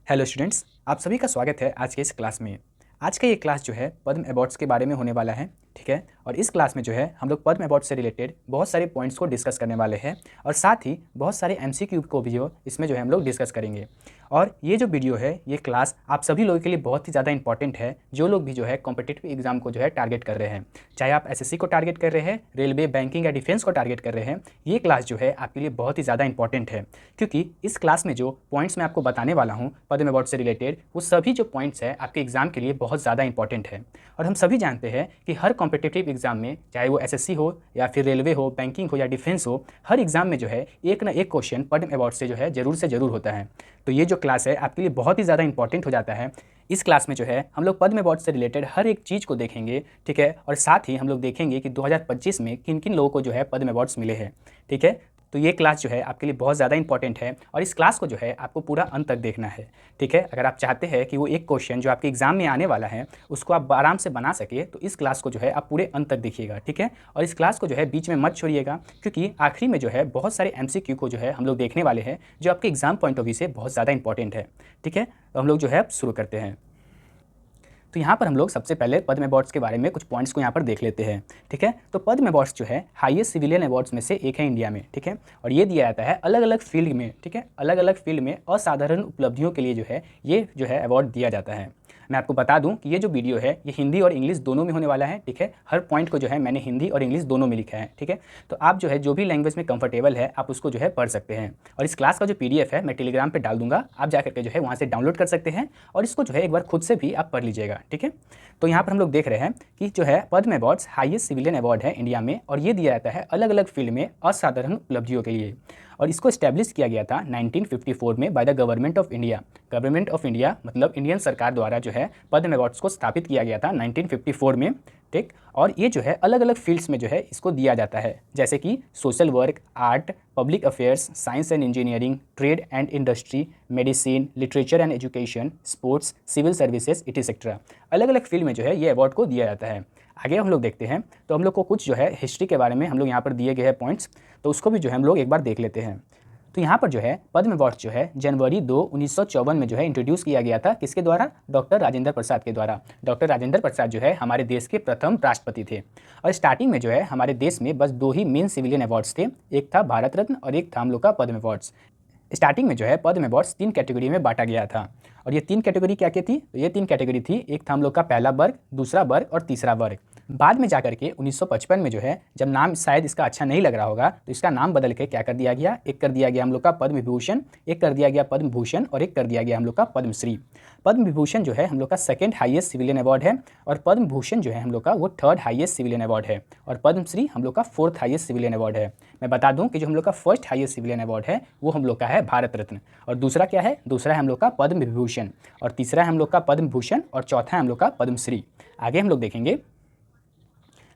Hello students, आप सभी का स्वागत है आज के इस क्लास में। आज का ये क्लास जो है पद्म अवार्ड्स के बारे में होने वाला है, ठीक है। और इस क्लास में जो है हम लोग पद्म अवार्ड से रिलेटेड बहुत सारे पॉइंट्स को डिस्कस करने वाले हैं और साथ ही बहुत सारे एमसीक्यू को भी जो इसमें जो है हम लोग डिस्कस करेंगे। और ये जो वीडियो है, ये क्लास आप सभी लोगों के लिए बहुत ही ज़्यादा इंपॉर्टेंट है, जो लोग भी जो है कॉम्पिटिटिव एग्जाम को जो है टारगेट कर रहे हैं। चाहे आप एसएससी को टारगेट कर रहे हैं, रेलवे, बैंकिंग या डिफेंस को टारगेट कर रहे हैं, ये क्लास जो है आपके लिए बहुत ही ज़्यादा इंपॉर्टेंट है। क्योंकि इस क्लास में जो पॉइंट्स मैं आपको बताने वाला हूँ पद्म अवार्ड से रिलेटेड, वो सभी जो पॉइंट्स है आपके एग्जाम के लिए बहुत ज़्यादा इंपॉर्टेंट है। और हम सभी जानते हैं कि हर कॉम्पिटिटिव एग्जाम में, चाहे वो एसएससी हो या फिर रेलवे हो, बैंकिंग हो या डिफेंस हो, हर एग्जाम में जो है एक ना एक क्वेश्चन पद्म अवार्ड से जो है ज़रूर से ज़रूर होता है। तो ये जो क्लास है आपके लिए बहुत ही ज़्यादा इंपॉर्टेंट हो जाता है। इस क्लास में जो है हम लोग पद्म अवार्ड से रिलेटेड हर एक चीज़ को देखेंगे, ठीक है। और साथ ही हम लोग देखेंगे कि 2025 में किन किन लोगों को जो है पद्म अवार्ड्स मिले हैं, ठीक है। तो ये क्लास जो है आपके लिए बहुत ज़्यादा इंपॉर्टेंट है और इस क्लास को जो है आपको पूरा अंत तक देखना है, ठीक है। अगर आप चाहते हैं कि वो एक क्वेश्चन जो आपके एग्जाम में आने वाला है उसको आप आराम से बना सके, तो इस क्लास को जो है आप पूरे अंत तक देखिएगा, ठीक है। और इस क्लास को जो है बीच में मत छोड़िएगा, क्योंकि आखिरी में जो है बहुत सारे एमसीक्यू को जो है हम लोग देखने वाले हैं, जो आपके एग्जाम पॉइंट ऑफ व्यू से बहुत ज़्यादा इंपॉर्टेंट है, ठीक है। तो हम लोग जो है अब शुरू करते हैं। तो यहाँ पर हम लोग सबसे पहले पद्म अवार्ड्स के बारे में कुछ पॉइंट्स को यहाँ पर देख लेते हैं, ठीक है। तो पद्म अवार्ड्स जो है हाईएस्ट सिविलियन अवार्ड्स में से एक है इंडिया में, ठीक है। और ये दिया जाता है अलग अलग फील्ड में, ठीक है, अलग अलग फील्ड में असाधारण उपलब्धियों के लिए जो है ये जो है अवार्ड दिया जाता है। मैं आपको बता दूं कि ये जो वीडियो है ये हिंदी और इंग्लिश दोनों में होने वाला है, ठीक है। हर पॉइंट को जो है मैंने हिंदी और इंग्लिश दोनों में लिखा है, ठीक है। तो आप जो है जो भी लैंग्वेज में कंफर्टेबल है आप उसको जो है पढ़ सकते हैं। और इस क्लास का जो पीडीएफ है मैं टेलीग्राम पे डाल दूंगा, आप जा करके जो है वहाँ से डाउनलोड कर सकते हैं और इसको जो है एक बार खुद से भी आप पढ़ लीजिएगा, ठीक है। तो यहाँ पर हम लोग देख रहे हैं कि जो है Padma awards highest civilian award है इंडिया में और ये दिया जाता है अलग अलग फील्ड में असाधारण उपलब्धियों के लिए। और इसको एस्टैब्लिश किया गया था 1954 में by the government of India. Government of India मतलब इंडियन सरकार द्वारा जो है पद्म अवार्ड्स को स्थापित किया गया था 1954 में, ठीक। और ये जो है अलग अलग फील्ड्स में जो है इसको दिया जाता है, जैसे कि social work, art, public affairs, science and engineering, trade and industry, medicine, literature and education, sports, civil services etcetera. अलग अलग फील्ड में जो है ये अवार्ड को दिया जाता है। आगे हम लोग देखते हैं, तो हम लोग को कुछ जो है हिस्ट्री के बारे में हम लोग यहाँ पर दिए गए हैं पॉइंट्स, तो उसको भी जो है हम लोग एक बार देख लेते हैं। तो यहाँ पर जो है पद्म अवार्ड जो है जनवरी 2, 1954 में जो है इंट्रोड्यूस किया गया था, किसके द्वारा? डॉक्टर राजेंद्र प्रसाद के द्वारा। डॉक्टर राजेंद्र प्रसाद जो है हमारे देश के प्रथम राष्ट्रपति थे। और स्टार्टिंग में जो है हमारे देश में बस दो ही मेन सिविलियन अवार्ड्स थे, एक था भारत रत्न और एक था हम लोग का पद्म अवार्ड्स। स्टार्टिंग में जो है पद्म अवार्ड्स 3 कैटेगरी में बांटा गया था। और ये 3 कैटेगरी क्या क्या थी? तो ये 3 कैटेगरी थी, एक था हम लोग का पहला वर्ग, दूसरा वर्ग और तीसरा वर्ग। बाद में जाकर के 1955 में जो है, जब नाम शायद इसका अच्छा नहीं लग रहा होगा, तो इसका नाम बदल के क्या कर दिया गया, एक कर दिया गया हम लोग का पद्म विभूषण, एक कर दिया गया पद्म भूषण और एक कर दिया गया हम लोग का पद्मश्री। पद्म विभूषण जो है हम लोग का सेकंड हाईएस्ट सिविलियन अवार्ड है और पद्म भूषण जो है हम लोग का वो थर्ड हाईएस्ट सिविलियन अवार्ड है और पद्मश्री हम लोग का फोर्थ हाईएस्ट सिविलियन अवार्ड है। मैं बता दूं कि जो हम लोग का फर्स्ट हाईएस्ट सिविलियन अवार्ड है वो हम लोग का है भारत रत्न, और दूसरा क्या है? दूसरा है हम लोग का पद्म विभूषण, और तीसरा है हम लोग का पद्म भूषण और चौथा है हम लोग का पद्मश्री। आगे हम लोग देखेंगे,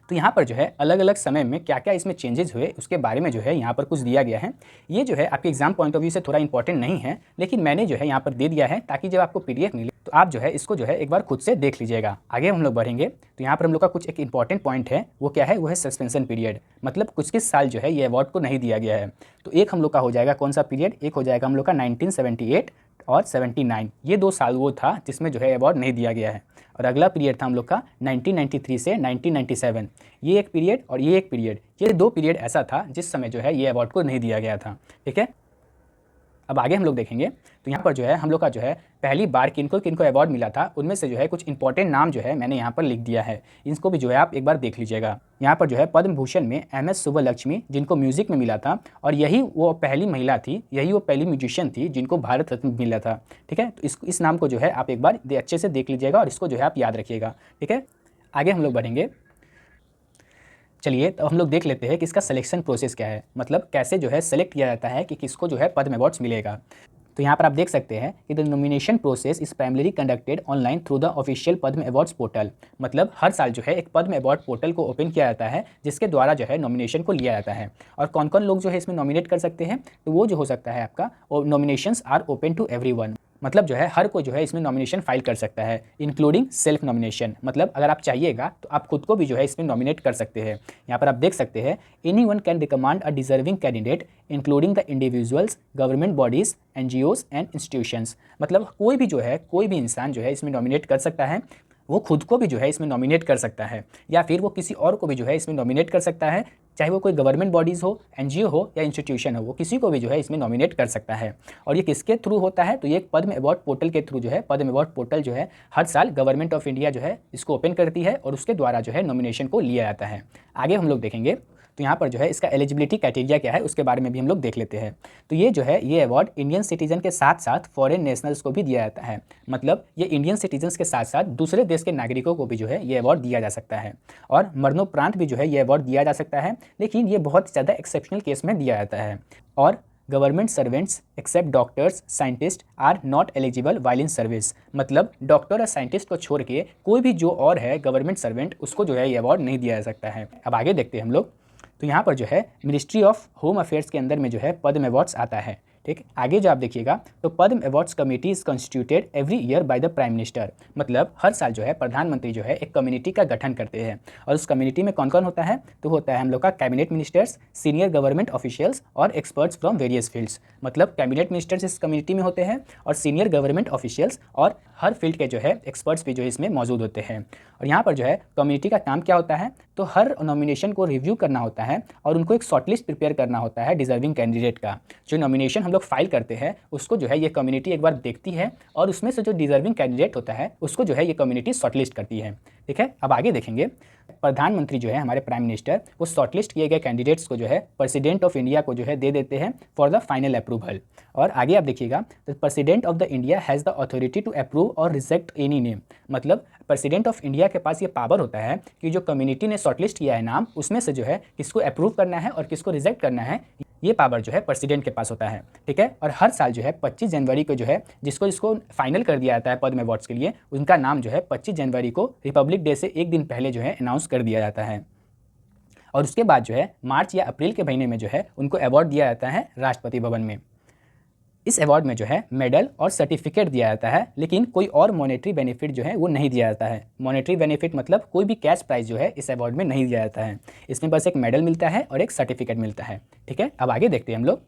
तो यहाँ पर जो है अलग अलग समय में क्या क्या इसमें चेंजेस हुए उसके बारे में जो है यहाँ पर कुछ दिया गया है। ये जो है आपके एग्जाम पॉइंट ऑफ व्यू से थोड़ा इंपॉर्टेंट नहीं है, लेकिन मैंने जो है यहाँ पर दे दिया है ताकि जब आपको पीडीएफ मिले तो आप जो है इसको जो है एक बार खुद से देख लीजिएगा। आगे हम लोग बढ़ेंगे, तो यहाँ पर हम लोग का कुछ एक इंपॉर्टेंट पॉइंट है, वो क्या है? वो है सस्पेंशन पीरियड, मतलब कुछ किस साल जो है ये अवार्ड को नहीं दिया गया है। तो एक हम लोग का हो जाएगा कौन सा पीरियड? एक हो जाएगा हम लोग का 1978 और 79, ये 2 साल वो था जिसमें जो है अवार्ड नहीं दिया गया है। और अगला पीरियड था हम लोग का 1993 से 1997, ये एक पीरियड और ये एक पीरियड, ये 2 पीरियड ऐसा था जिस समय जो है ये अवार्ड को नहीं दिया गया था, ठीक है। अब आगे हम लोग देखेंगे, तो यहाँ पर जो है हम लोग का जो है पहली बार किनको किनको अवार्ड मिला था, उनमें से जो है कुछ इंपॉर्टेंट नाम जो है मैंने यहाँ पर लिख दिया है, इनको भी जो है आप एक बार देख लीजिएगा। यहाँ पर जो है पद्म भूषण में MS सुब्बलक्ष्मी, जिनको म्यूजिक में मिला था, और यही वो पहली महिला थी, यही वो पहली म्यूजिशियन थी जिनको भारत रत्न मिला था, ठीक है। तो इस नाम को जो है आप एक बार अच्छे से देख लीजिएगा और इसको जो है आप याद रखिएगा, ठीक है। आगे हम लोग बढ़ेंगे, चलिए तो हम लोग देख लेते हैं कि इसका सिलेक्शन प्रोसेस क्या है, मतलब कैसे जो है सेलेक्ट किया जाता है कि किसको जो है पद्म अवार्ड्स मिलेगा। तो यहाँ पर आप देख सकते हैं कि the nomination process is primary conducted online through the official Padma awards portal. मतलब हर साल जो है एक पद्म अवार्ड पोर्टल को ओपन किया जाता है, जिसके द्वारा जो है नॉमिनेशन को लिया जाता है। और कौन कौन लोग जो है इसमें नॉमिनेट कर सकते हैं? तो वो जो हो सकता है आपका, और nominations are open to everyone, मतलब जो है हर कोई जो है इसमें नॉमिनेशन फाइल कर सकता है, इंक्लूडिंग सेल्फ नॉमिनेशन। मतलब अगर आप चाहिएगा तो आप खुद को भी जो है इसमें नॉमिनेट कर सकते हैं। यहाँ पर आप देख सकते हैं, anyone can recommend a deserving candidate including the individuals, government bodies, NGOs and institutions. मतलब कोई भी जो है, कोई भी इंसान जो है इसमें नॉमिनेट कर सकता है, वो खुद को भी जो है इसमें नॉमिनेट कर सकता है या फिर वो किसी और को भी जो है इसमें नॉमिनेट कर सकता है, चाहे वो कोई गवर्नमेंट बॉडीज़ हो, एनजीओ हो या इंस्टीट्यूशन हो, वो किसी को भी जो है इसमें नॉमिनेट कर सकता है। और ये किसके थ्रू होता है, तो ये एक पद्म अवार्ड पोर्टल के थ्रू जो है, पद्म अवार्ड पोर्टल जो है हर साल गवर्नमेंट ऑफ इंडिया जो है इसको ओपन करती है और उसके द्वारा जो है नॉमिनेशन को लिया जाता है। आगे हम लोग देखेंगे तो यहाँ पर जो है इसका एलिजिबिलिटी क्राइटेरिया क्या है उसके बारे में भी हम लोग देख लेते हैं। तो ये जो है, ये अवार्ड इंडियन सिटीजन के साथ साथ फॉरेन नेशनल्स को भी दिया जाता है। मतलब ये इंडियन सिटीजन्स के साथ साथ दूसरे देश के नागरिकों को भी जो है ये अवार्ड दिया जा सकता है और मरणोपरांत भी जो है ये अवार्ड दिया जा सकता है, लेकिन ये बहुत ज़्यादा एक्सेप्शनल केस में दिया जाता है। और government servants except doctors, scientist are not eligible while in service. मतलब डॉक्टर और साइंटिस्ट को छोड़ के कोई भी जो और है गवर्नमेंट सर्वेंट, उसको जो है ये अवार्ड नहीं दिया जा सकता है। अब आगे देखते हैं हम लोग। तो यहाँ पर जो है मिनिस्ट्री ऑफ होम अफेयर्स के अंदर में जो है पद्म अवार्ड्स आता है। ठीक, आगे जो आप देखिएगा तो Padma awards committee is constituted every year by the prime minister. मतलब हर साल जो है प्रधानमंत्री जो है एक कम्युनिटी का गठन करते हैं और उस कम्युनिटी में कौन कौन होता है, तो होता है हम लोग का cabinet ministers, senior government officials और एक्सपर्ट्स फ्रॉम वेरियस फील्ड्स। मतलब कैबिनेट मिनिस्टर्स इस कम्युनिटी में होते हैं और सीनियर गवर्नमेंट ऑफिशियल्स और हर फील्ड के जो है एक्सपर्ट्स भी जो है इसमें मौजूद होते हैं। और यहाँ पर जो है कम्युनिटी का काम क्या होता है, तो हर नॉमिनेशन को रिव्यू करना होता है और उनको एक शॉर्टलिस्ट प्रिपेयर करना होता है डिजर्विंग कैंडिडेट का। जो नॉमिनेशन हम लोग फाइल करते हैं उसको जो है ये कम्युनिटी एक बार देखती है और उसमें से जो डिजर्विंग कैंडिडेट होता है उसको जो है ये कम्युनिटी शॉर्टलिस्ट करती है। ठीक है, अब आगे देखेंगे। प्रधानमंत्री जो है हमारे प्राइम मिनिस्टर, वो शॉर्टलिस्ट किए गए कैंडिडेट्स को जो है प्रेसिडेंट ऑफ इंडिया को जो है दे देते हैं फॉर द फाइनल अप्रूवल। और आगे आप देखिएगा, the president of the India has the authority to approve or reject any name. मतलब प्रेसिडेंट ऑफ इंडिया के पास ये पावर होता है कि जो कम्युनिटी ने शॉर्टलिस्ट किया है नाम, उसमें से जो है किसको अप्रूव करना है और किसको रिजेक्ट करना है, ये पावर जो है प्रेसिडेंट के पास होता है। ठीक है, और हर साल जो है 25 जनवरी को जो है जिसको फाइनल कर दिया जाता है पद्म अवार्ड्स के लिए, उनका नाम जो है 25 जनवरी को रिपब्लिक डे से एक दिन पहले जो है अनाउंस कर दिया जाता है। और उसके बाद जो है मार्च या अप्रैल के महीने में जो है उनको अवार्ड दिया जाता है राष्ट्रपति भवन में। इस अवार्ड में जो है मेडल और सर्टिफिकेट दिया जाता है, लेकिन कोई और मॉनेटरी बेनिफिट जो है वो नहीं दिया जाता है। मॉनेटरी बेनिफिट मतलब कोई भी कैश प्राइस जो है इस अवार्ड में नहीं दिया जाता है। इसमें बस एक मेडल मिलता है और एक सर्टिफिकेट मिलता है। ठीक है, अब आगे देखते हैं हम लोग।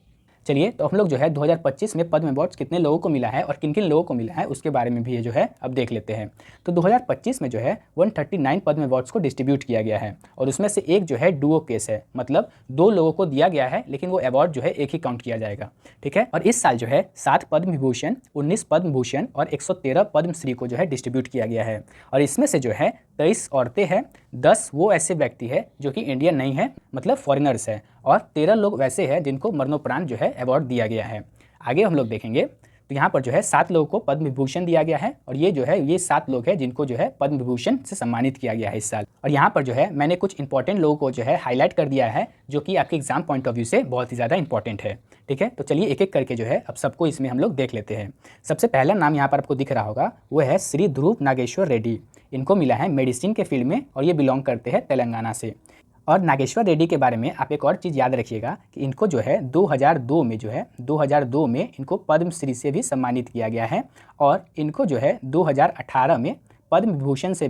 चलिए, तो हम लोग जो है 2025 में पद्म अवार्ड्स कितने लोगों को मिला है और किन किन लोगों को मिला है उसके बारे में भी ये जो है अब देख लेते हैं। तो 2025 में जो है 139 पद्म अवार्ड्स को डिस्ट्रीब्यूट किया गया है और उसमें से एक जो है डुओ केस है, मतलब 2 लोगों को दिया गया है लेकिन वो अवार्ड जो है एक ही काउंट किया जाएगा। ठीक है, और इस साल जो है 7 पद्म विभूषण, 19 पद्म भूषण और 113 पद्मश्री को जो है डिस्ट्रीब्यूट किया गया है। और इसमें से जो है 23 औरतें हैं, 10 वो ऐसे व्यक्ति है जो कि इंडियन नहीं है, मतलब फॉरेनर्स है, और 13 लोग वैसे हैं जिनको मरणोपरांत जो है अवार्ड दिया गया है। आगे हम लोग देखेंगे तो यहाँ पर जो है 7 लोगों को पद्म विभूषण दिया गया है और ये जो है ये 7 लोग हैं जिनको जो है पद्म विभूषण से सम्मानित किया गया है इस साल। और यहाँ पर जो है मैंने कुछ इंपॉर्टेंट लोगों को जो है हाईलाइट कर दिया है जो कि आपके एग्जाम पॉइंट ऑफ व्यू से बहुत ही ज़्यादा इंपॉर्टेंट है। ठीक है, तो चलिए एक एक करके जो है अब सबको इसमें हम लोग देख लेते हैं। सबसे पहला नाम यहाँ पर आपको दिख रहा होगा, वो है श्री ध्रुव नागेश्वर रेड्डी। इनको मिला है मेडिसिन के फील्ड में और ये बिलोंग करते हैं तेलंगाना से। और नागेश्वर रेड्डी के बारे में आप एक और चीज़ याद रखिएगा कि इनको जो है 2002 में जो है 2002 में इनको पद्मश्री से भी सम्मानित किया गया है और इनको जो है 2018 में पद्म भूषण से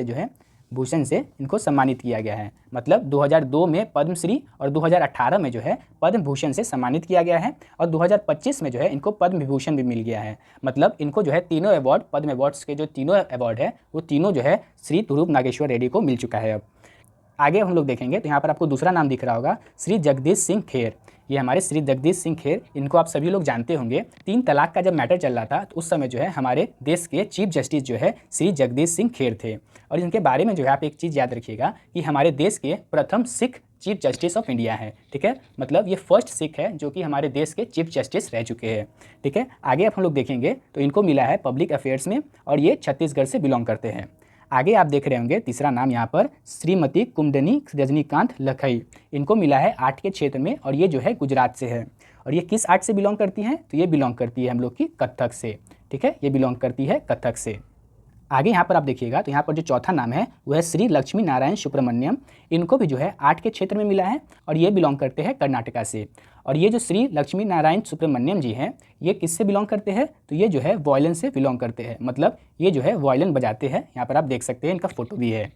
जो है भूषण से इनको सम्मानित किया गया है। मतलब 2002 में पद्मश्री और 2018 में जो है पद्म भूषण से सम्मानित किया गया है और 2025 में जो है इनको पद्म विभूषण भी मिल गया है। मतलब इनको जो है तीनों अवार्ड, पद्म अवार्ड्स के जो तीनों अवार्ड है वो तीनों जो है श्री ध्रुव नागेश्वर रेड्डी को मिल चुका है। अब आगे हम लोग देखेंगे तो यहाँ पर आपको दूसरा नाम दिख रहा होगा, श्री जगदीश सिंह खेर। ये हमारे श्री जगदीश सिंह खेर, इनको आप सभी लोग जानते होंगे। 3 तलाक का जब मैटर चल रहा था तो उस समय जो है हमारे देश के चीफ जस्टिस जो है श्री जगदीश सिंह खेर थे। और इनके बारे में जो है आप एक चीज़ याद रखिएगा कि हमारे देश के प्रथम Sikh chief justice of India है। ठीक है, मतलब ये फर्स्ट सिख है जो कि हमारे देश के चीफ जस्टिस रह चुके हैं। ठीक है, आगे आप हम लोग देखेंगे तो इनको मिला है पब्लिक अफेयर्स में और ये छत्तीसगढ़ से बिलोंग करते हैं। आगे आप देख रहे होंगे तीसरा नाम यहाँ पर श्रीमती कुमदनी रजनीकांत लखई। इनको मिला है आर्ट के क्षेत्र में और ये जो है गुजरात से है। और ये किस आर्ट से बिलोंग करती हैं, तो ये बिलोंग करती है हम लोग की कथक से। ठीक है, ये बिलोंग करती है कथक से। आगे यहाँ पर आप देखिएगा तो यहाँ पर जो चौथा नाम है वो है श्री लक्ष्मी नारायण सुब्रमण्यम। इनको भी जो है आर्ट के क्षेत्र में मिला है और ये बिलोंग करते हैं कर्नाटका से। और ये जो श्री लक्ष्मी नारायण सुब्रमण्यम जी हैं, ये किससे बिलोंग करते हैं? तो ये जो है वायलिन से बिलोंग करते हैं, मतलब ये जो है वायलिन बजाते हैं। यहाँ पर आप देख सकते हैं, इनका फोटो भी है।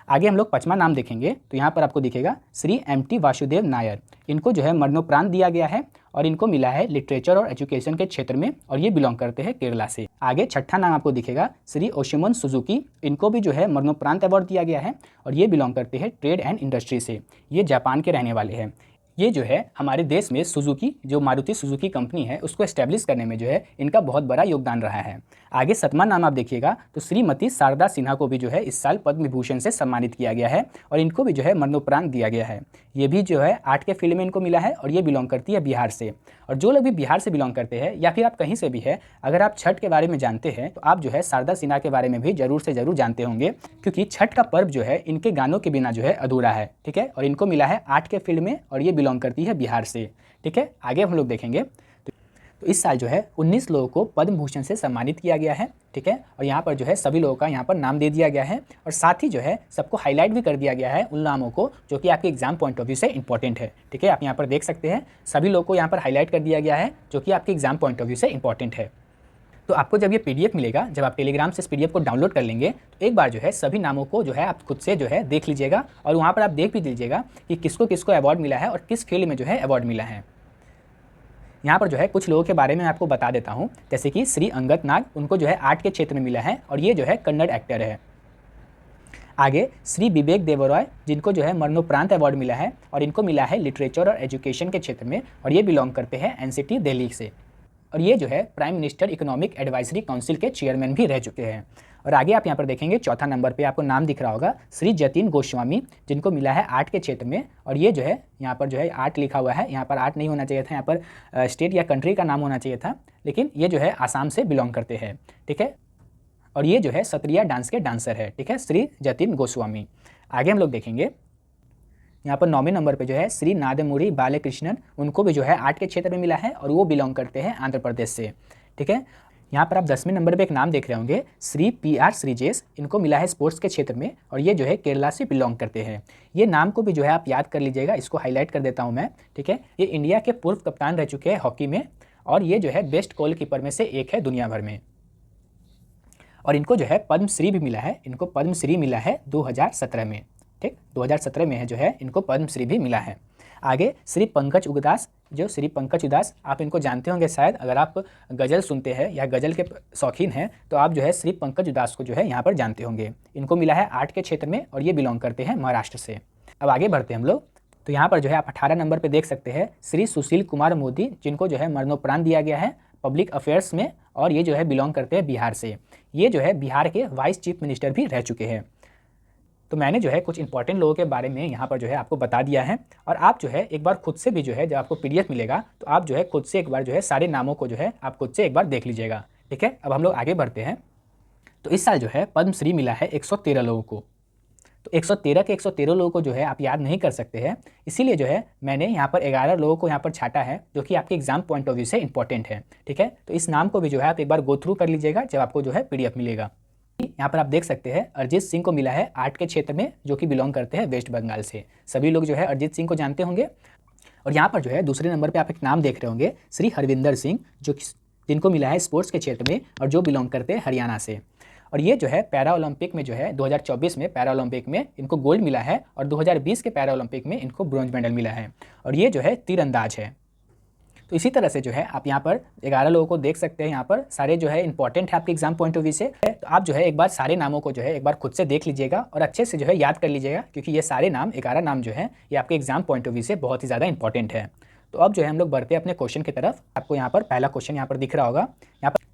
आगे हम लोग 5वां नाम देखेंगे तो यहाँ पर आपको दिखेगा श्री एम.टी. वासुदेव नायर। इनको जो है मरणोपरांत दिया गया है और इनको मिला है लिटरेचर और एजुकेशन के क्षेत्र में, और ये बिलोंग करते हैं केरला से। आगे 6ठा नाम आपको दिखेगा श्री ओशिमन सुजुकी। इनको भी जो है मरणोपरांत अवार्ड दिया गया है और ये बिलोंग करते हैं ट्रेड एंड इंडस्ट्री से। ये जापान के रहने वाले हैं। ये जो है हमारे देश में सुजुकी, जो मारुति सुजुकी कंपनी है, उसको एस्टेब्लिश करने में जो है इनका बहुत बड़ा योगदान रहा है। आगे 7वां नाम आप देखिएगा तो श्रीमती शारदा सिन्हा को भी जो है इस साल पद्म विभूषण से सम्मानित किया गया है और इनको भी जो है मरणोपरांत दिया गया है। ये भी जो है आर्ट के फील्ड में इनको मिला है और ये बिलोंग करती है बिहार से। और जो लोग भी बिहार से बिलोंग करते हैं या फिर आप कहीं से भी है, अगर आप छठ के बारे में जानते हैं तो आप जो है शारदा सिन्हा के बारे में भी जरूर से जरूर जानते होंगे, क्योंकि छठ का पर्व जो है इनके गानों के बिना जो है अधूरा है। ठीक है, और इनको मिला है आर्ट के फील्ड में और ये बिलोंग करती है बिहार से। ठीक है, आगे हम लोग देखेंगे तो इस साल जो है 19 लोगों को पद्म भूषण से सम्मानित किया गया है। ठीक है, और यहाँ पर जो है सभी लोगों का यहाँ पर नाम दे दिया गया है और साथ ही जो है सबको हाईलाइट भी कर दिया गया है उन नामों को जो कि आपके एग्जाम पॉइंट ऑफ व्यू से इंपॉर्टेंट है। ठीक है, आप यहाँ पर देख सकते हैं सभी लोगों को यहाँ पर हाईलाइट कर दिया गया है जो कि आपके एग्जाम पॉइंट ऑफ व्यू से इंपॉर्टेंट है। तो आपको जब ये PDF मिलेगा, जब आप टेलीग्राम से इस PDF को डाउनलोड कर लेंगे तो एक बार जो है सभी नामों को जो है आप खुद से जो है देख लीजिएगा और वहाँ पर आप देख भी लीजिएगा कि किसको किसको अवार्ड मिला है और किस फील्ड में जो है अवार्ड मिला है। यहाँ पर जो है कुछ लोगों के बारे में आपको बता देता हूँ, जैसे कि श्री अंगत नाग, उनको जो है आर्ट के क्षेत्र में मिला है और ये जो है कन्नड़ एक्टर है। आगे श्री विवेक देवरॉय, जिनको जो है मरणोपरांत अवार्ड मिला है और इनको मिला है लिटरेचर और एजुकेशन के क्षेत्र में और ये बिलोंग करते हैं NCT दिल्ली से। और ये जो है prime minister economic advisory council के चेयरमैन भी रह चुके हैं। और आगे आप यहाँ पर देखेंगे 4था नंबर पे आपको नाम दिख रहा होगा श्री जतिन गोस्वामी, जिनको मिला है आर्ट के क्षेत्र में और ये जो है यहाँ पर जो है आर्ट लिखा हुआ है, यहाँ पर आर्ट नहीं होना चाहिए था, यहाँ पर स्टेट या कंट्री का नाम होना चाहिए था, लेकिन ये जो है आसाम से बिलोंग करते हैं। ठीक है, और ये जो है सत्रिया डांस के डांसर है। ठीक है, श्री जतिन गोस्वामी। आगे हम लोग देखेंगे यहाँ पर 9वें नंबर पे जो है श्री नादमुरी बालकृष्णन, उनको भी जो है आर्ट के क्षेत्र में मिला है और वो बिलोंग करते हैं आंध्र प्रदेश से। ठीक है, यहाँ पर आप 10वें नंबर पे एक नाम देख रहे होंगे श्री PR श्रीजेश, इनको मिला है स्पोर्ट्स के क्षेत्र में और ये जो है केरला से बिलोंग करते हैं। ये नाम को भी जो है आप याद कर लीजिएगा, इसको हाईलाइट कर देता हूँ मैं। ठीक है, ये इंडिया के पूर्व कप्तान रह चुके हैं हॉकी में और ये जो है बेस्ट गोलकीपर में से एक है दुनिया भर में। और इनको जो है पद्मश्री भी मिला है, इनको पद्मश्री मिला है 2017 में। ठीक, 2017 में है जो है इनको पद्मश्री भी मिला है। आगे श्री पंकज उदास, जो श्री पंकज उदास आप इनको जानते होंगे शायद, अगर आप गज़ल सुनते हैं या गज़ल के शौकीन हैं तो आप जो है श्री पंकज उदास को जो है यहाँ पर जानते होंगे। इनको मिला है आर्ट के क्षेत्र में और ये बिलोंग करते हैं महाराष्ट्र से। अब आगे बढ़ते हैं हम लोग, तो यहाँ पर जो है आप 18 नंबर पर देख सकते हैं श्री सुशील कुमार मोदी, जिनको जो है मरणोपरांत दिया गया है पब्लिक अफेयर्स में और ये जो है बिलोंग करते हैं बिहार से। ये जो है बिहार के वाइस चीफ मिनिस्टर भी रह चुके हैं। तो मैंने जो है कुछ इंपॉर्टेंट लोगों के बारे में यहाँ पर जो है आपको बता दिया है और आप जो है एक बार खुद से भी जो है जब आपको PDF मिलेगा तो आप जो है खुद से एक बार जो है सारे नामों को जो है आप खुद से एक बार देख लीजिएगा। ठीक है, अब हम लोग आगे बढ़ते हैं। तो इस साल जो है पद्मश्री मिला है 113 लोगों को। तो 113 के 113 लोगों को जो है आप याद नहीं कर सकते हैं, इसीलिए जो है मैंने यहाँ पर 11 लोगों को यहाँ पर छाटा है जो कि आपके एग्जाम पॉइंट ऑफ व्यू से इंपॉर्टेंट है। ठीक है, तो इस नाम को भी जो है आप एक बार गो थ्रू कर लीजिएगा जब आपको जो है PDF मिलेगा। यहाँ पर आप देख सकते हैं अरिजीत सिंह को मिला है आर्ट के क्षेत्र में, जो कि बिलोंग करते हैं वेस्ट बंगाल से। सभी लोग जो है अरिजीत सिंह को जानते होंगे। और यहाँ पर जो है दूसरे नंबर पे आप एक नाम देख रहे होंगे श्री हरविंदर सिंह, जिनको मिला है स्पोर्ट्स के क्षेत्र में और जो बिलोंग करते हैं हरियाणा से। और ये जो है पैरा ओलंपिक में जो है 2024 में पैरा ओलंपिक में इनको गोल्ड मिला है और 2020 के पैरा ओलंपिक में इनको ब्रॉन्ज मेडल मिला है और ये जो है तीरंदाज है। तो इसी तरह से जो है आप यहाँ पर 11 लोगों को देख सकते हैं, यहाँ पर सारे जो है इंपॉर्टेंट है आपके एग्जाम पॉइंट ऑफ व्यू से। तो आप जो है एक बार सारे नामों को जो है एक बार खुद से देख लीजिएगा और अच्छे से जो है याद कर लीजिएगा, क्योंकि ये सारे नाम 11 नाम जो है ये आपके एग्जाम पॉइंट ऑफ व्यू से बहुत ही ज़्यादा इंपॉर्टेंट है। तो अब जो है हम लोग बढ़ते हैं अपने क्वेश्चन की तरफ। आपको यहाँ पर पहला क्वेश्चन यहाँ पर दिख रहा होगा।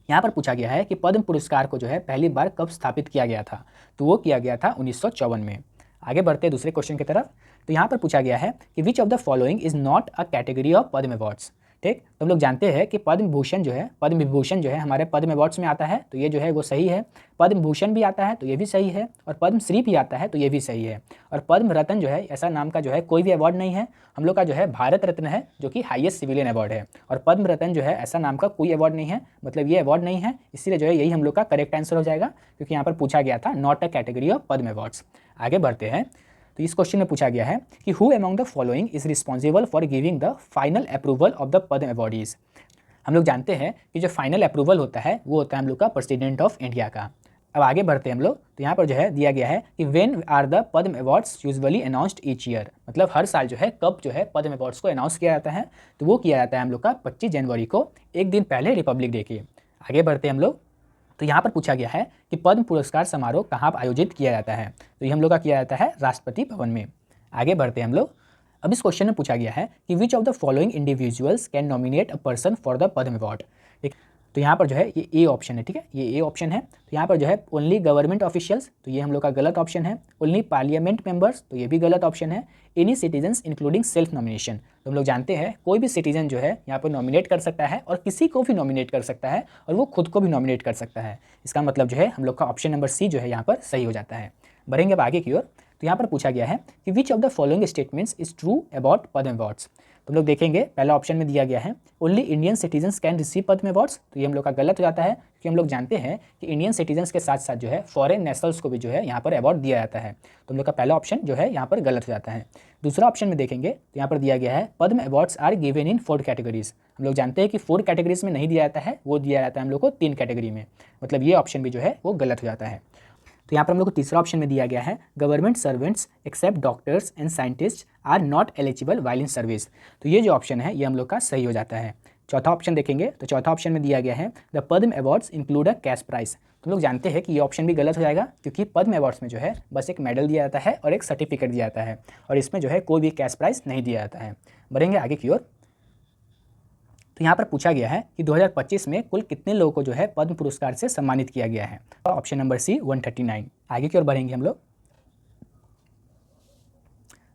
यहाँ पर पूछा गया है कि पद्म पुरस्कार को जो है पहली बार कब स्थापित किया गया था, तो वो किया गया था 1954 में। आगे बढ़ते हैं दूसरे क्वेश्चन की तरफ। तो यहाँ पर पूछा गया है कि विच of the following is not a category of Padma awards. ठीक, तो हम लोग जानते हैं कि पद्म भूषण जो है, पद्म विभूषण जो है हमारे पद्म अवार्ड्स में आता है, तो ये जो है वो सही है। पद्म भूषण भी आता है तो ये भी सही है, और पद्म श्री भी आता है तो ये भी सही है। और पद्म रत्न जो है ऐसा नाम का जो है कोई भी अवार्ड नहीं है, हम लोग का जो है भारत रत्न है जो कि हाईएस्ट सिविलियन अवार्ड है। और पद्म रत्न जो है ऐसा नाम का कोई अवार्ड नहीं है, मतलब ये अवार्ड नहीं है, इसीलिए जो है यही हम लोग का करेक्ट आंसर हो जाएगा, क्योंकि यहाँ पर पूछा गया था not a category of Padma awards. आगे बढ़ते हैं। तो इस क्वेश्चन में पूछा गया है कि who among the following is responsible for giving the final approval of the Padma awardees. हम लोग जानते हैं कि जो फाइनल अप्रूवल होता है वो होता है हम लोग का प्रेसिडेंट ऑफ इंडिया का। अब आगे बढ़ते हैं हम लोग, तो यहाँ पर जो है दिया गया है कि when are the Padma awards usually announced each year, मतलब हर साल जो है कब जो है पद्म अवार्ड्स को अनाउंस किया जाता है, तो वो किया जाता है हम लोग का 25 जनवरी को, एक दिन पहले रिपब्लिक डे के। आगे बढ़ते हैं हम लोग, तो यहाँ पर पूछा गया है कि पद्म पुरस्कार समारोह कहाँ आयोजित किया जाता है, तो ये हम लोग का किया जाता है राष्ट्रपति भवन में। आगे बढ़ते हैं हम लोग, अब इस क्वेश्चन में पूछा गया है कि विच of the following individuals can nominate a person for the Padma award. ठीक, तो यहाँ पर जो है ये ए ऑप्शन है, ठीक है, ये ए ऑप्शन है। तो यहाँ पर जो है ओनली गवर्नमेंट ऑफिशियल्स, तो ये हम लोग का गलत ऑप्शन है। ओनली पार्लियामेंट मेंबर्स, तो ये भी गलत ऑप्शन है। Any citizens including self nomination, तो हम लोग जानते हैं कोई भी सिटीजन जो है यहाँ पर नॉमिनेट कर सकता है और किसी को भी नॉमिनेट कर सकता है और वो खुद को भी नॉमिनेट कर सकता है। इसका मतलब जो है हम लोग का ऑप्शन नंबर सी जो है यहाँ पर सही हो जाता है। बढ़ेंगे अब आगे की ओर, तो यहाँ पर पूछा गया है कि विच of the following statements is true about Padma awards. तो हम लोग देखेंगे पहला ऑप्शन में दिया गया है only Indian citizens can receive Padma awards, तो ये हम लोग का गलत हो जाता है क्योंकि हम लोग जानते हैं कि इंडियन सिटीजन्स के साथ साथ जो है फॉरेन नेशनल्स को भी जो है यहाँ पर अवार्ड दिया जाता है। तो हम लोग का पहला ऑप्शन जो है यहाँ पर गलत हो जाता है। दूसरा ऑप्शन में देखेंगे तो यहाँ पर दिया गया है Padma awards are given in 4 categories. हम लोग जानते हैं कि 4 कैटेगरीज में नहीं दिया जाता है, वो दिया जाता है हम लोग को 3 कैटेगरी में, मतलब ये ऑप्शन भी जो है वो गलत हो जाता है। तो यहाँ पर हम लोग को तीसरा ऑप्शन में दिया गया है government servants except doctors and scientist are not eligible while in service, तो ये जो ऑप्शन है ये हम लोग का सही हो जाता है। चौथा ऑप्शन देखेंगे तो चौथा ऑप्शन में दिया गया है the Padma awards include a cash price, तो हम लोग जानते हैं कि ये ऑप्शन भी गलत हो जाएगा क्योंकि पद्म अवार्ड्स में जो है बस एक मेडल दिया जाता है और एक सर्टिफिकेट दिया जाता है और इसमें जो है कोई भी कैश प्राइस नहीं दिया जाता है। बढ़ेंगे आगे की ओर, तो यहाँ पर पूछा गया है कि 2025 में कुल कितने लोगों को जो है पद्म पुरस्कार से सम्मानित किया गया है, तो ऑप्शन नंबर सी 139। आगे की ओर बढ़ेंगे हम लोग,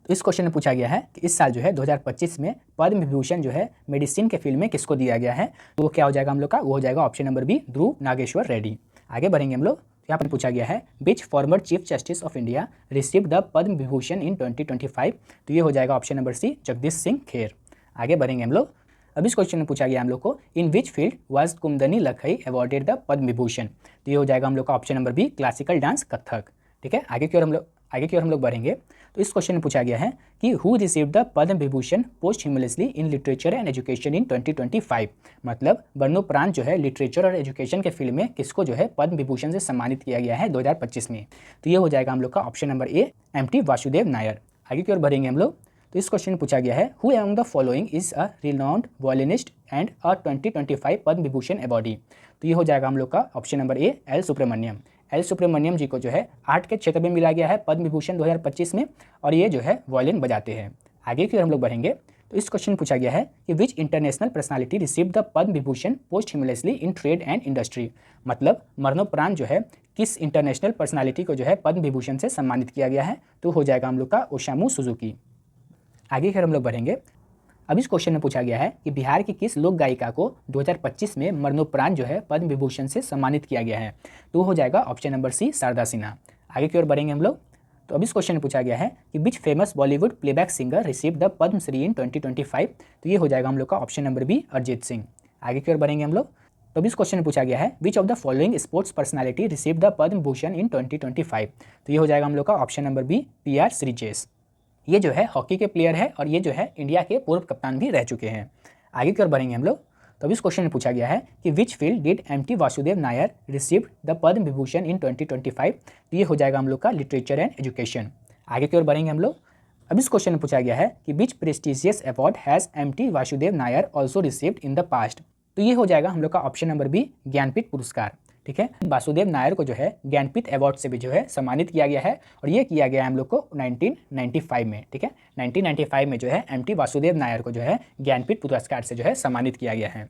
तो इस क्वेश्चन में पूछा गया है कि इस साल जो है 2025 में पद्म विभूषण जो है मेडिसिन के फील्ड में किसको दिया गया है, तो वो क्या हो जाएगा हम लोग का, वो हो जाएगा option number B Dhruv Nageshwar Reddy. आगे बढ़ेंगे हम लोग, यहाँ पर पूछा गया है which former chief justice of India received the Padma Vibhushan in 2025, तो ये हो जाएगा option number C Jagdish Singh Kher. आगे बढ़ेंगे हम लोग, अब इस क्वेश्चन में पूछा गया हम लोग को in which field was Kumudini Lakhia awarded the Padma Vibhushan, तो ये हो जाएगा हम लोग का option number B classical dance Kathak. ठीक है, आगे की ओर हम लोग बढ़ेंगे, तो इस क्वेश्चन में पूछा गया है कि who received the Padma Vibhushan post humorously in literature and education in 2025, मतलब मरणोपरांत जो है लिटरेचर और एजुकेशन के फील्ड में किसको जो है पद्म विभूषण से सम्मानित किया गया है 2025 में, तो ये हो जाएगा हम लोग का ऑप्शन नंबर ए एम.टी. वासुदेव नायर। आगे की ओर बढ़ेंगे हम लोग, तो इस क्वेश्चन में पूछा गया है who among the following is a renowned violinist and a 2025 Padma Vibhushan awardee, तो ये हो जाएगा हम लोग का option number A L Subramaniam. L Subramaniam ji को जो है आर्ट के क्षेत्र में मिला गया है पद्म विभूषण 2025 में और ये जो है वॉयलिन बजाते हैं। आगे की ओर हम लोग बढ़ेंगे, तो इस क्वेश्चन में पूछा गया है कि विच international personality receive the Padma Vibhushan post humorously in trade and industry, मतलब मरणोपरांत जो है किस इंटरनेशनल पर्सनालिटी को जो है पद्म विभूषण से सम्मानित किया गया है, तो हो जाएगा हम लोग का ओसामू सुजुकी। आगे फिर हम लोग बढ़ेंगे, अब इस क्वेश्चन में पूछा गया है कि बिहार की किस लोक गायिका को 2025 में मरणोपरांत जो है पद्म विभूषण से सम्मानित किया गया है, तो हो जाएगा option number C Sharda Sinha. आगे की ओर बढ़ेंगे हम लोग, तो अब इस क्वेश्चन में पूछा गया है कि which famous Bollywood playback singer receive the Padma Shri in 2025, तो ये हो जाएगा हम लोग का option number B Arijit Singh. आगे की ओर बढ़ेंगे हम लोग, तो अब इस क्वेश्चन में पूछा गया है which of the following sports personality receive the Padma Bhushan in 2025, तो ये हो जाएगा हम लोग का option number B PR. Sreejesh. ये जो है हॉकी के प्लेयर है और ये जो है इंडिया के पूर्व कप्तान भी रह चुके हैं। आगे की ओर बढ़ेंगे हम लोग, तो अब इस क्वेश्चन में पूछा गया है कि which field did MT. Vasudev Nair received the Padma Vibhushan in 2025, तो ये हो जाएगा हम लोग का लिटरेचर एंड एजुकेशन। आगे की ओर बढ़ेंगे हम लोग, अब इस क्वेश्चन में पूछा गया है कि which prestigious award has MT. Vasudev Nair also received in the past, तो ये हो जाएगा हम लोग का ऑप्शन नंबर बी ज्ञानपीठ पुरस्कार। ठीक है, वासुदेव नायर को जो है ज्ञानपीठ अवार्ड से भी जो है सम्मानित किया गया है और ये किया गया है हम लोग को 1995 में। ठीक है, 1995 में जो है एम.टी. वासुदेव नायर को जो है ज्ञानपीठ पुरस्कार से जो है सम्मानित किया गया है।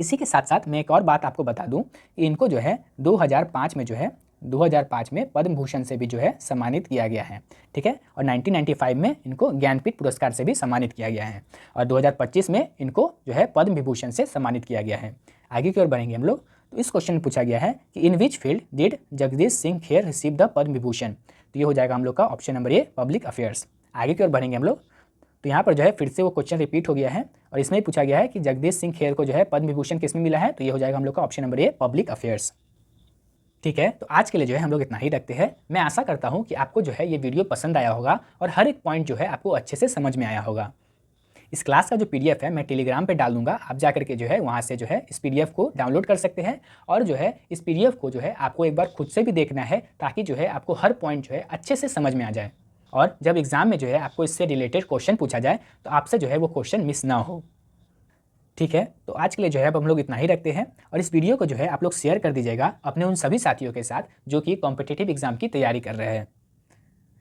इसी के साथ साथ मैं एक और बात आपको बता दूं कि इनको जो है 2005 में जो है 2005 में पद्म भूषण से भी जो है सम्मानित किया गया है। ठीक है, और 1995 में इनको ज्ञानपीठ पुरस्कार से भी सम्मानित किया गया है और 2025 में इनको जो है पद्म विभूषण से सम्मानित किया गया है। आगे की ओर बढ़ेंगे हम लोग, तो इस क्वेश्चन में पूछा गया है कि in which field did Jagdish Singh Kher receive the Padma Vibhushan, तो ये हो जाएगा हम लोग का option number A public affairs. आगे की ओर बढ़ेंगे हम लोग, तो यहाँ पर जो है फिर से वो क्वेश्चन रिपीट हो गया है और इसमें भी पूछा गया है कि जगदीश सिंह खेर को जो है पद्म विभूषण किसमें मिला है, तो ये हो जाएगा हम लोग का option number A public affairs. ठीक है, तो आज के लिए जो है हम लोग इतना ही रखते हैं। मैं आशा करता हूँ कि आपको जो है ये वीडियो पसंद आया होगा और हर एक पॉइंट जो है आपको अच्छे से समझ में आया होगा। इस क्लास का जो पीडीएफ है मैं टेलीग्राम पे डाल दूंगा, आप जा करके जो है वहाँ से जो है इस पीडीएफ को डाउनलोड कर सकते हैं और जो है इस पीडीएफ को जो है आपको एक बार खुद से भी देखना है, ताकि जो है आपको हर पॉइंट जो है अच्छे से समझ में आ जाए और जब एग्जाम में जो है आपको इससे रिलेटेड क्वेश्चन पूछा जाए तो आपसे जो है वो क्वेश्चन मिस ना हो। ठीक है, तो आज के लिए जो है अब हम लोग इतना ही रखते हैं और इस वीडियो को जो है आप लोग शेयर कर दीजिएगा अपने उन सभी साथियों के साथ जो कि कॉम्पिटिटिव एग्जाम की तैयारी कर रहे हैं।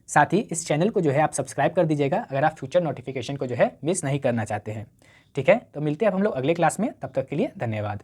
साथ ही इस चैनल को जो है आप सब्सक्राइब कर दीजिएगा अगर आप फ्यूचर नोटिफिकेशन को जो है मिस नहीं करना चाहते हैं। ठीक है, तो मिलते हैं अब हम लोग अगले क्लास में, तब तक के लिए धन्यवाद।